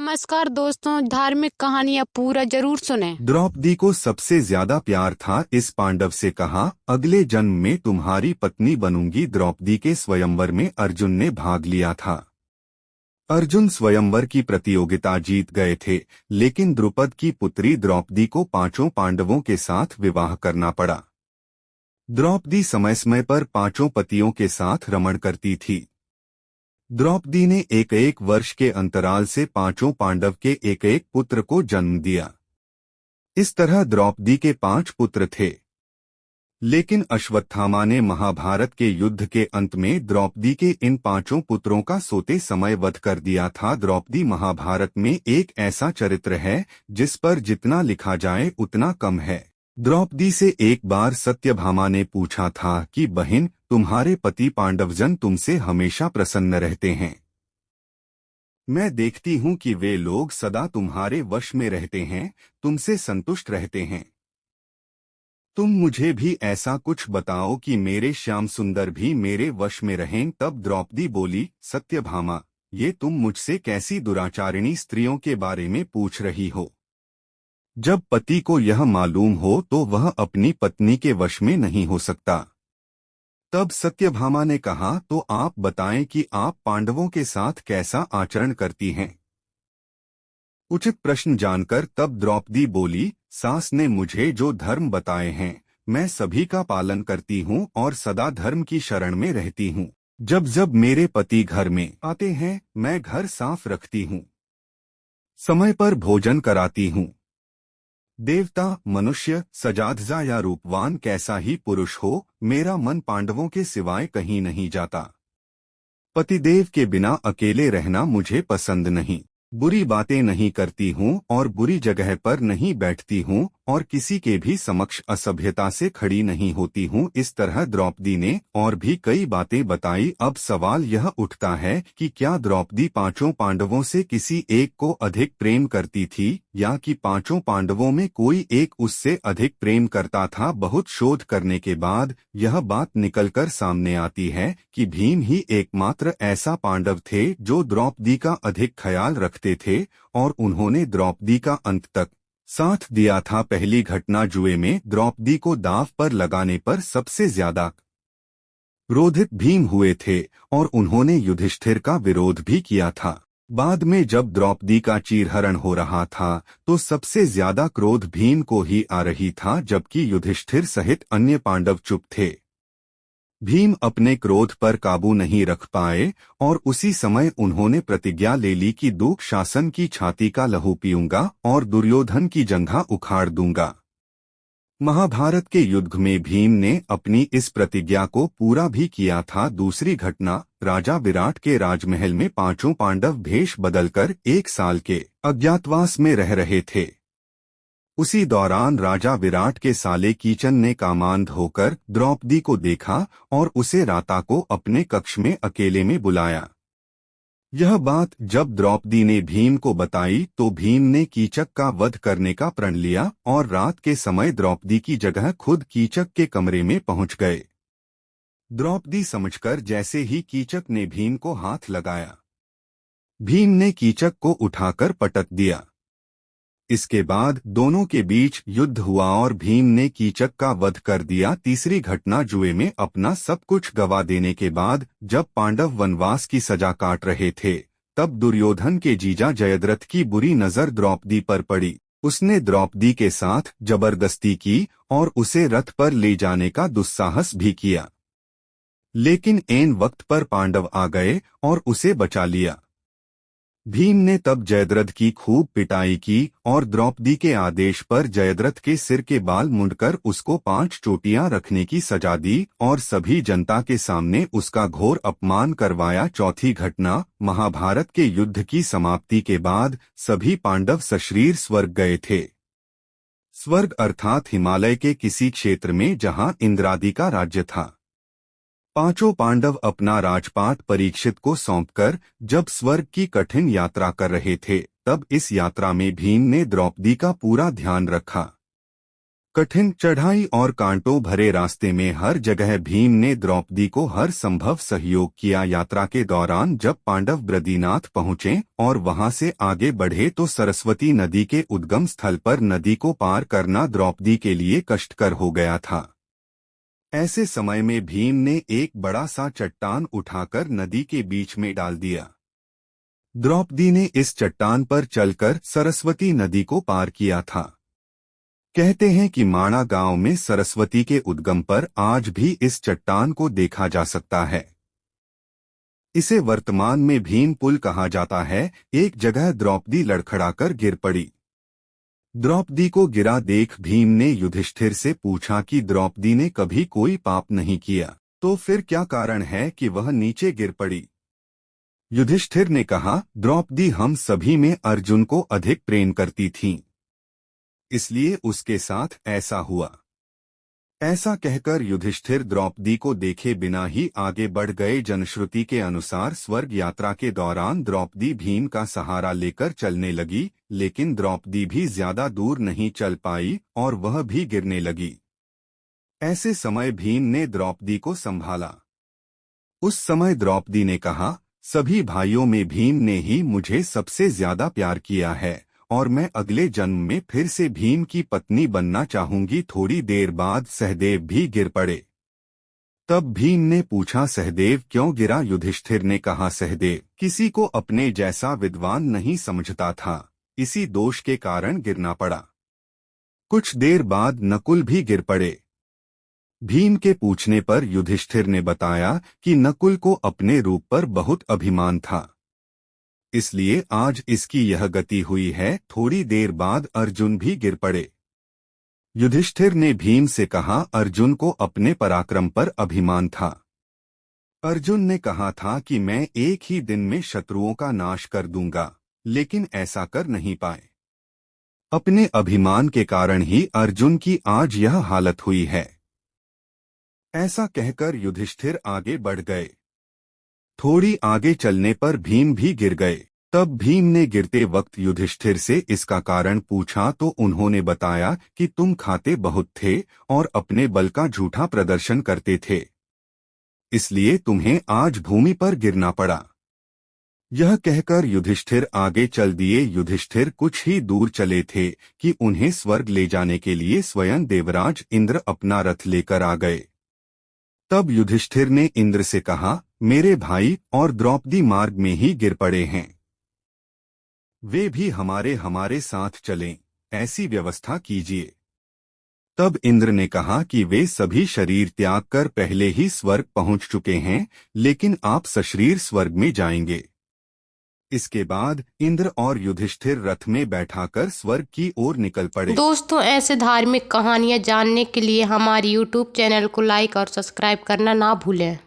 नमस्कार दोस्तों, धार्मिक कहानियाँ पूरा जरूर सुने। द्रौपदी को सबसे ज्यादा प्यार था इस पांडव से। कहा, अगले जन्म में तुम्हारी पत्नी बनूंगी। द्रौपदी के स्वयंवर में अर्जुन ने भाग लिया था। अर्जुन स्वयंवर की प्रतियोगिता जीत गए थे, लेकिन द्रुपद की पुत्री द्रौपदी को पांचों पांडवों के साथ विवाह करना पड़ा। द्रौपदी समय समय पर पांचों पतियों के साथ रमण करती थी। द्रौपदी ने एक एक वर्ष के अंतराल से पांचों पांडव के एक एक पुत्र को जन्म दिया। इस तरह द्रौपदी के 5 पुत्र थे। लेकिन अश्वत्थामा ने महाभारत के युद्ध के अंत में द्रौपदी के इन 5 पुत्रों का सोते समय वध कर दिया था। द्रौपदी महाभारत में एक ऐसा चरित्र है जिस पर जितना लिखा जाए उतना कम है। द्रौपदी से एक बार सत्यभामा ने पूछा था कि बहन, तुम्हारे पति पांडवजन तुमसे हमेशा प्रसन्न रहते हैं। मैं देखती हूँ कि वे लोग सदा तुम्हारे वश में रहते हैं, तुमसे संतुष्ट रहते हैं। तुम मुझे भी ऐसा कुछ बताओ कि मेरे श्याम सुंदर भी मेरे वश में रहें। तब द्रौपदी बोली, सत्यभामा, ये तुम मुझसे कैसी दुराचारिणी स्त्रियों के बारे में पूछ रही हो? जब पति को यह मालूम हो तो वह अपनी पत्नी के वश में नहीं हो सकता। तब सत्यभामा ने कहा, तो आप बताएं कि आप पांडवों के साथ कैसा आचरण करती हैं? उचित प्रश्न जानकर तब द्रौपदी बोली, सास ने मुझे जो धर्म बताए हैं मैं सभी का पालन करती हूँ और सदा धर्म की शरण में रहती हूँ। जब जब मेरे पति घर में आते हैं मैं घर साफ रखती हूँ, समय पर भोजन कराती हूँ। देवता, मनुष्य, सजाधजा या रूपवान कैसा ही पुरुष हो, मेरा मन पांडवों के सिवाय कहीं नहीं जाता। पतिदेव के बिना अकेले रहना मुझे पसंद नहीं। बुरी बातें नहीं करती हूँ और बुरी जगह पर नहीं बैठती हूँ और किसी के भी समक्ष असभ्यता से खड़ी नहीं होती हूँ। इस तरह द्रौपदी ने और भी कई बातें बताई। अब सवाल यह उठता है कि क्या द्रौपदी पांचों पांडवों से किसी एक को अधिक प्रेम करती थी या कि पांचों पांडवों में कोई एक उससे अधिक प्रेम करता था? बहुत शोध करने के बाद यह बात निकलकर सामने आती है कि भीम ही एकमात्र ऐसा पांडव थे जो द्रौपदी का अधिक ख्याल रखते थे और उन्होंने द्रौपदी का अंत तक साथ दिया था। पहली घटना जुए में द्रौपदी को दांव पर लगाने पर सबसे ज्यादा क्रोधित भीम हुए थे और उन्होंने युधिष्ठिर का विरोध भी किया था। बाद में जब द्रौपदी का चीरहरण हो रहा था तो सबसे ज्यादा क्रोध भीम को ही आ रही था, जबकि युधिष्ठिर सहित अन्य पांडव चुप थे। भीम अपने क्रोध पर काबू नहीं रख पाए और उसी समय उन्होंने प्रतिज्ञा ले ली कि दूक शासन की छाती का लहू पीऊंगा और दुर्योधन की जंघा उखाड़ दूंगा। महाभारत के युद्ध में भीम ने अपनी इस प्रतिज्ञा को पूरा भी किया था। दूसरी घटना, राजा विराट के राजमहल में पांचों पांडव भेष बदलकर 1 साल के अज्ञातवास में रह रहे थे। उसी दौरान राजा विराट के साले कीचन ने कामांध होकर द्रौपदी को देखा और उसे राता को अपने कक्ष में अकेले में बुलाया। यह बात जब द्रौपदी ने भीम को बताई तो भीम ने कीचक का वध करने का प्रण लिया और रात के समय द्रौपदी की जगह खुद कीचक के कमरे में पहुंच गए। द्रौपदी समझकर जैसे ही कीचक ने भीम को हाथ लगाया, भीम ने कीचक को उठाकर पटक दिया। इसके बाद दोनों के बीच युद्ध हुआ और भीम ने कीचक का वध कर दिया। तीसरी घटना, जुए में अपना सब कुछ गवा देने के बाद जब पांडव वनवास की सजा काट रहे थे तब दुर्योधन के जीजा जयद्रथ की बुरी नजर द्रौपदी पर पड़ी। उसने द्रौपदी के साथ जबरदस्ती की और उसे रथ पर ले जाने का दुस्साहस भी किया, लेकिन ऐन वक्त पर पांडव आ गए और उसे बचा लिया। भीम ने तब जयद्रथ की खूब पिटाई की और द्रौपदी के आदेश पर जयद्रथ के सिर के बाल मुंडकर उसको 5 चोटियां रखने की सजा दी और सभी जनता के सामने उसका घोर अपमान करवाया। चौथी घटना, महाभारत के युद्ध की समाप्ति के बाद सभी पांडव सशरीर स्वर्ग गए थे। स्वर्ग अर्थात हिमालय के किसी क्षेत्र में जहां इंद्रादि का राज्य था। पांचों पांडव अपना राजपाट परीक्षित को सौंपकर जब स्वर्ग की कठिन यात्रा कर रहे थे तब इस यात्रा में भीम ने द्रौपदी का पूरा ध्यान रखा। कठिन चढ़ाई और कांटों भरे रास्ते में हर जगह भीम ने द्रौपदी को हर संभव सहयोग किया। यात्रा के दौरान जब पांडव बद्रीनाथ पहुंचे और वहां से आगे बढ़े तो सरस्वती नदी के उद्गम स्थल पर नदी को पार करना द्रौपदी के लिए कष्टकर हो गया था। ऐसे समय में भीम ने एक बड़ा सा चट्टान उठाकर नदी के बीच में डाल दिया। द्रौपदी ने इस चट्टान पर चलकर सरस्वती नदी को पार किया था। कहते हैं कि माणा गांव में सरस्वती के उद्गम पर आज भी इस चट्टान को देखा जा सकता है। इसे वर्तमान में भीम पुल कहा जाता है। एक जगह द्रौपदी लड़खड़ाकर गिर पड़ी। द्रौपदी को गिरा देख भीम ने युधिष्ठिर से पूछा कि द्रौपदी ने कभी कोई पाप नहीं किया, तो फिर क्या कारण है कि वह नीचे गिर पड़ी। युधिष्ठिर ने कहा, द्रौपदी हम सभी में अर्जुन को अधिक प्रेम करती थी, इसलिए उसके साथ ऐसा हुआ। ऐसा कहकर युधिष्ठिर द्रौपदी को देखे बिना ही आगे बढ़ गए। जनश्रुति के अनुसार स्वर्ग यात्रा के दौरान द्रौपदी भीम का सहारा लेकर चलने लगी, लेकिन द्रौपदी भी ज्यादा दूर नहीं चल पाई और वह भी गिरने लगी। ऐसे समय भीम ने द्रौपदी को संभाला। उस समय द्रौपदी ने कहा, सभी भाइयों में भीम ने ही मुझे सबसे ज्यादा प्यार किया है और मैं अगले जन्म में फिर से भीम की पत्नी बनना चाहूंगी। थोड़ी देर बाद सहदेव भी गिर पड़े। तब भीम ने पूछा, सहदेव क्यों गिरा। युधिष्ठिर ने कहा, सहदेव किसी को अपने जैसा विद्वान नहीं समझता था, इसी दोष के कारण गिरना पड़ा। कुछ देर बाद नकुल भी गिर पड़े। भीम के पूछने पर युधिष्ठिर ने बताया कि नकुल को अपने रूप पर बहुत अभिमान था, इसलिए आज इसकी यह गति हुई है। थोड़ी देर बाद अर्जुन भी गिर पड़े। युधिष्ठिर ने भीम से कहा, अर्जुन को अपने पराक्रम पर अभिमान था। अर्जुन ने कहा था कि मैं एक ही दिन में शत्रुओं का नाश कर दूंगा, लेकिन ऐसा कर नहीं पाए। अपने अभिमान के कारण ही अर्जुन की आज यह हालत हुई है। ऐसा कहकर युधिष्ठिर आगे बढ़ गए। थोड़ी आगे चलने पर भीम भी गिर गए। तब भीम ने गिरते वक्त युधिष्ठिर से इसका कारण पूछा तो उन्होंने बताया कि तुम खाते बहुत थे और अपने बल का झूठा प्रदर्शन करते थे, इसलिए तुम्हें आज भूमि पर गिरना पड़ा। यह कहकर युधिष्ठिर आगे चल दिए। युधिष्ठिर कुछ ही दूर चले थे कि उन्हें स्वर्ग ले जाने के लिए स्वयं देवराज इंद्र अपना रथ लेकर आ गए। तब युधिष्ठिर ने इंद्र से कहा, मेरे भाई और द्रौपदी मार्ग में ही गिर पड़े हैं, वे भी हमारे साथ चलें, ऐसी व्यवस्था कीजिए। तब इंद्र ने कहा कि वे सभी शरीर त्याग कर पहले ही स्वर्ग पहुंच चुके हैं, लेकिन आप सशरीर स्वर्ग में जाएंगे। इसके बाद इंद्र और युधिष्ठिर रथ में बैठाकर स्वर्ग की ओर निकल पड़े। दोस्तों, ऐसे धार्मिक कहानियाँ जानने के लिए हमारे YouTube चैनल को लाइक और सब्सक्राइब करना ना भूलें।